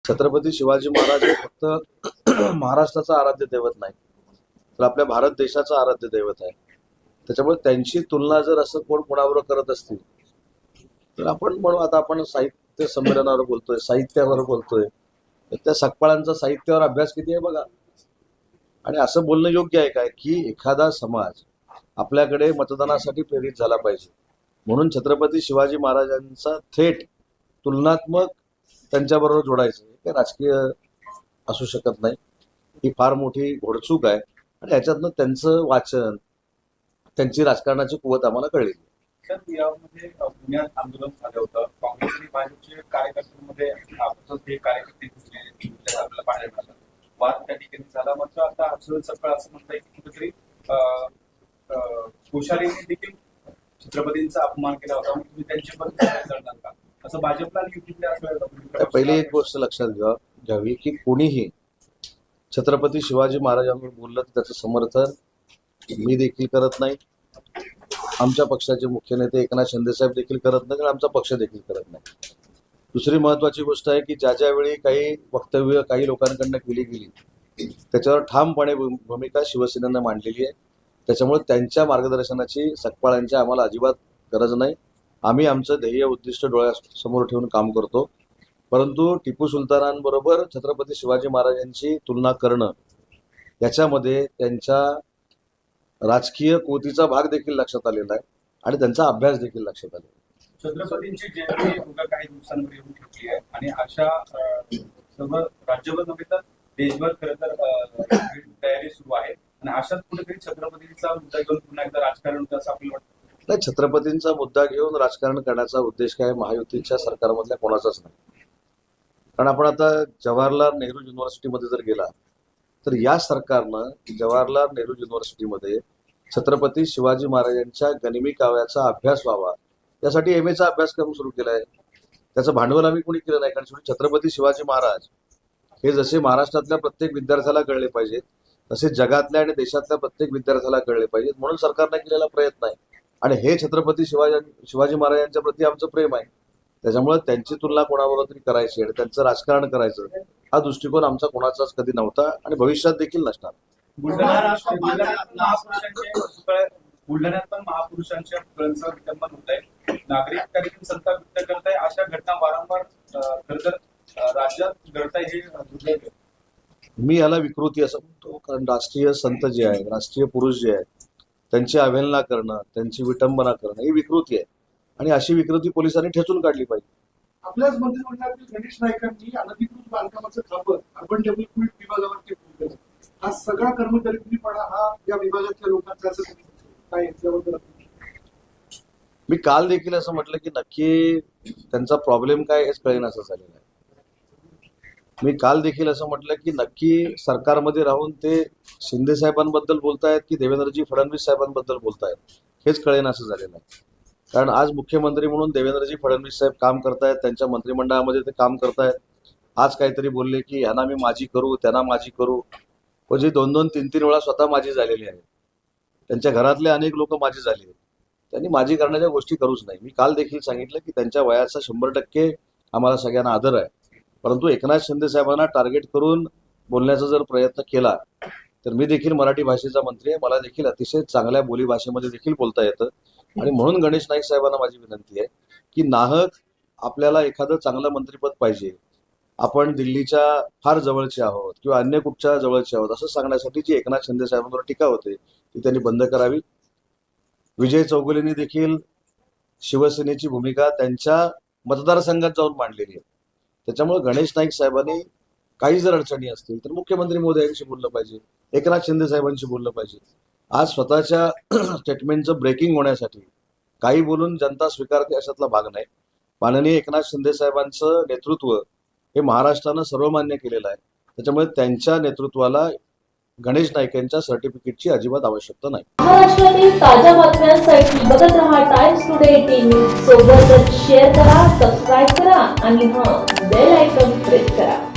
छत्रपती शिवाजी महाराज हे फक्त महाराष्ट्राचं आराध्य दैवत नाही, तर आपल्या भारत देशाचं आराध्य दैवत आहे. त्याच्यामुळे त्यांची तुलना जर असं कोण कोणाबरोबर करत असतील तर आपण म्हणू, आता आपण साहित्य संमेलनावर बोलतोय, साहित्यावर बोलतोय, तर त्या सकपाळांचा साहित्यावर अभ्यास किती आहे बघा. आणि असं बोलणं योग्य आहे काय की एखादा समाज आपल्याकडे मतदानासाठी प्रेरित झाला पाहिजे म्हणून छत्रपती शिवाजी महाराजांचा थेट तुलनात्मक त्यांच्याबरोबर जोडायचं हे राजकीय असू शकत नाही. ही फार मोठी घोडचूक आहे आणि याच्यातनं त्यांचं वाचन, त्यांची राजकारणाची कुवत आम्हाला कळली. सर, यामध्ये पुण्यात आंदोलन झालं होतं. काँग्रेस आणि भाजपच्या कार्यकर्त्यांमध्ये ते कार्यकर्ते आपल्याला पाहायला मिळालं. वाद त्या ठिकाणी झाला. मात्र आता हर्षवर्धन सपकाळ असं म्हणताय की कुठेतरी कोश्यारीने देखील छत्रपतींचा अपमान केला होता, तुम्ही त्यांची पण करणार का असं भाजपला आणि पहिली एक गोष्ट लक्षात घ्यावी की कोणीही छत्रपती शिवाजी महाराजांवर बोललं तर त्याचं समर्थन मी देखील करत नाही, आमच्या पक्षाचे मुख्य नेते एकनाथ शिंदे साहेब देखील करत नाही आणि आमचा पक्ष देखील करत नाही. दुसरी महत्वाची गोष्ट आहे की ज्यावेळी काही वक्तव्य काही लोकांकडनं केली गेली त्याच्यावर ठामपणे भूमिका शिवसेनेनं मांडलेली आहे. त्याच्यामुळे त्यांच्या मार्गदर्शनाची सकपाळांच्या आम्हाला अजिबात गरज नाही. आम्ही आमचं ध्येय उद्दिष्ट डोळ्यासमोर ठेवून काम करतो. परंतु टिपू सुलतानांबरोबर छत्रपती शिवाजी महाराजांची तुलना करणं याच्यामध्ये त्यांच्या राजकीय कोतीचा भाग देखील लक्षात आलेला आहे आणि त्यांचा अभ्यास देखील लक्षात आलेला आहे. छत्रपतींची जयंती उद्या काही दिवसांवर येऊन ठेवली आहे आणि अशा सर्व राज्यभर नव्हे तर देशभर खरं तर तयारी सुरू आहे आणि अशाच कुठेतरी छत्रपतींचा मुद्दा घेऊन पुन्हा एकदा राजकारण होतं असं आपल्याला वाटतं. नाही, छत्रपतींचा मुद्दा घेऊन राजकारण करण्याचा उद्देश काय महायुतीच्या सरकारमधल्या कोणाचाच नाही. कारण आपण आता जवाहरलाल नेहरू युनिव्हर्सिटीमध्ये जर गेला तर या सरकारनं जवाहरलाल नेहरू युनिव्हर्सिटीमध्ये छत्रपती शिवाजी महाराजांच्या गनिमी काव्याचा अभ्यास व्हावा यासाठी MA चा अभ्यासक्रम सुरू केला आहे. त्याचं भांडवल आम्ही कोणी केलं नाही. कारण शेवटी छत्रपती शिवाजी महाराज हे जसे महाराष्ट्रातल्या प्रत्येक विद्यार्थ्याला कळले पाहिजेत तसे जगातल्या आणि देशातल्या प्रत्येक विद्यार्थ्याला कळले पाहिजेत म्हणून सरकारने केलेला प्रयत्न आहे. आणि हे छत्रपती शिवाजी महाराजांच्या प्रति आमचं प्रेम आहे. त्याच्यामुळे त्यांची तुलना कोणाबरोबर तरी करायची आणि त्यांचं राजकारण करायचं हा दृष्टिकोन आमचा कोणाचाच कधी नव्हता आणि भविष्यात देखील नसणार. बुलढाण्यात पण महापुरुषांच्या पुतळ्यांचं विटंबन होत आहे. नागरिक कार्यक्रम संताप व्यक्त करत आहे. अशा घटना वारंवार खरं तर राज्यात घडताय हे दुर्दैव. मी याला विकृती असं म्हणतो. कारण राष्ट्रीय संत जे आहेत, राष्ट्रीय पुरुष जे आहेत त्यांची अवहेलना करणं, त्यांची विटंबना करणं ही विकृती आहे आणि अशी विकृती पोलिसांनी ठेचून काढली पाहिजे. आपल्याच मंत्रिमंडळातील गणेश नाईकांनी अनधिकृत बांधकामाचं खापर अर्बन डेव्हलपमेंट विभागावरती फुटलं. हा सगळा कर्मचारीपणा हा या विभागातल्या लोकांचा असं काय याच्याबद्दल मी काल देखील असं म्हटलं की नक्की त्यांचा प्रॉब्लेम काय हेच कळेन असं झालेलं आहे. मी काल देखील असं म्हटलं की नक्की सरकारमध्ये राहून ते शिंदे साहेबांबद्दल बोलतायत की देवेंद्रजी फडणवीस साहेबांबद्दल बोलतायत हेच कळेन असं झालेलं आहे. कारण आज मुख्यमंत्री म्हणून देवेंद्रजी फडणवीस साहेब काम करतायत, त्यांच्या मंत्रिमंडळामध्ये ते काम करतायत. आज काहीतरी बोलले की ह्यांना मी माझी करू, त्यांना माझी करू, व जी 2-2, 3-3 वेळा स्वतः माझी झालेली आहे. त्यांच्या घरातले अनेक लोक माझी झाले आहेत. त्यांनी माझी करण्याच्या गोष्टी करूच नाही. मी काल देखील सांगितलं की त्यांच्या वयाचा 100% आम्हाला सगळ्यांना आदर आहे. परंतु एकनाथ शिंदे साहेबांना टार्गेट करून बोलण्याचा जर प्रयत्न केला तर मी देखील मराठी भाषेचा मंत्री आहे, मला देखील अतिशय चांगल्या बोलीभाषेमध्ये देखील बोलता येतं. आणि म्हणून गणेश नाईक साहेबांना माझी विनंती आहे की नाहक आपल्याला एखादं चांगलं मंत्रिपद पाहिजे, आपण दिल्लीच्या फार जवळचे आहोत किंवा अन्य कुठच्या जवळचे आहोत असं सांगण्यासाठी जी एकनाथ शिंदे साहेबांवर टीका होते ती त्यांनी बंद करावी. विजय चौगुलेंनी देखील शिवसेनेची भूमिका त्यांच्या मतदारसंघात जाऊन मांडलेली आहे. त्याच्यामुळे गणेश नाईक साहेबांनी काही जर अडचणी असतील तर मुख्यमंत्री मोदयांशी बोललं पाहिजे, एकनाथ शिंदे साहेबांशी बोललं पाहिजे. आज स्वतःच्या स्टेटमेंटचं ब्रेकिंग होण्यासाठी काही बोलून जनता स्वीकारते अशातला भाग नाही. माननीय एकनाथ शिंदे साहेबांचं नेतृत्व हे महाराष्ट्रानं सर्वमान्य केलेलं आहे. त्याच्यामुळे त्यांच्या नेतृत्वाला गणेश नाईक यांच्या सर्टिफिकेटची अजिबात आवश्यकता नाही. महाराष्ट्रातील ताज्या बातम्यांसाठी बघत रहा टाइम्स टुडे टीव्ही. सोबतच शेअर करा, सबस्क्राईब करा आणि बेल आयकॉन प्रेस करा.